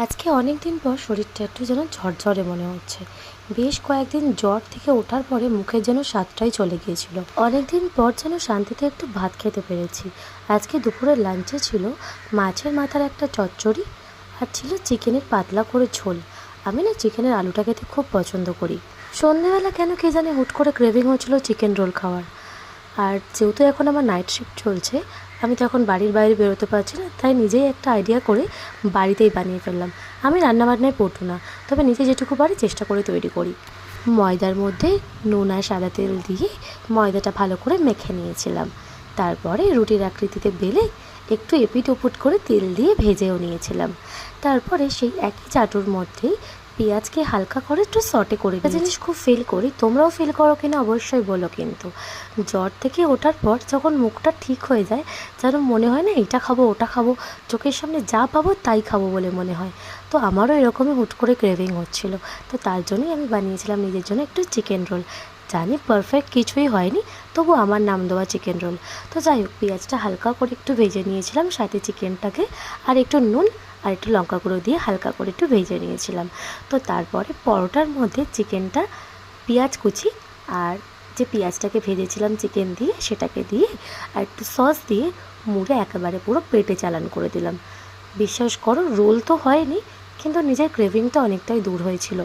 আজকে অনেক দিন পর শরীরটা একটু যেন ঝরঝরে মনে হচ্ছে। বেশ কয়েকদিন জ্বর থেকে ওঠার পরে মুখের যেন স্বাদটাই চলে গিয়েছিল। অনেক দিন পর যেন শান্তিতে একটু ভাত খেতে পেরেছি। আজকে দুপুরের লাঞ্চে ছিল মাছের মাথার একটা চচ্চড়ি আর ছিল চিকেনের পাতলা করে ঝোল। আমি না চিকেনের আলুটা খেতে খুব পছন্দ করি। সন্ধেবেলা কেন কে জানে হুট করে ক্রেভিং হচ্ছিল চিকেন রোল খাওয়ার। আর যেহেতু এখন আমার নাইট শিফট চলছে, আমি তো এখন বাড়ির বাইরে বেরোতে পারছি না, তাই নিজেই একটা আইডিয়া করে বাড়িতেই বানিয়ে ফেললাম। আমি রান্নাবান্নায় পটু না, তবে নিজে যেটুকু পারি চেষ্টা করে তৈরি করি। ময়দার মধ্যে নুন আর সাদা তেল দিয়ে ময়দাটা ভালো করে মেখে নিয়েছিলাম। তারপরে রুটির আকৃতিতে বেলে একটু এপিট ওপিট করে তেল দিয়ে ভেজেও নিয়েছিলাম। তারপরে সেই একই চাটুর মধ্যেই পেঁয়াজকে হালকা করে একটু সটে করে একটা জিনিস খুব ফিল করি, তোমরাও ফিল করো কিনা অবশ্যই বলো। কিন্তু জ্বর থেকে ওঠার পর যখন মুখটা ঠিক হয়ে যায়, যেন মনে হয় না এটা খাবো ওটা খাবো, চোখের সামনে যা পাবো তাই খাবো বলে মনে হয়। তো আমারও এরকমই হুট করে ক্রেভিং হচ্ছিল, তো তার জন্যই আমি বানিয়েছিলাম নিজের জন্য একটু চিকেন রোল। জানি পারফেক্ট কিছুই হয়নি, তবু আমার নাম দেওয়া চিকেন রোল। তো যাই হোক, পেঁয়াজটা হালকা করে একটু ভেজে নিয়েছিলাম, সাথে চিকেনটাকে আর একটু নুন আর একটু লঙ্কা গুঁড়ো দিয়ে হালকা করে একটু ভেজে নিয়েছিলাম। তো তারপরে পরোটার মধ্যে চিকেনটা, পেঁয়াজ কুচি আর যে পেঁয়াজটাকে ভেজেছিলাম চিকেন দিয়ে সেটাকে দিয়ে আর একটু সস দিয়ে মুড়ে একেবারে পুরো পেটে চালান করে দিলাম। বিশ্বাস করো, রোল তো হয়নি, কিন্তু নিজের ক্রেভিংটা অনেকটাই দূর হয়েছিল।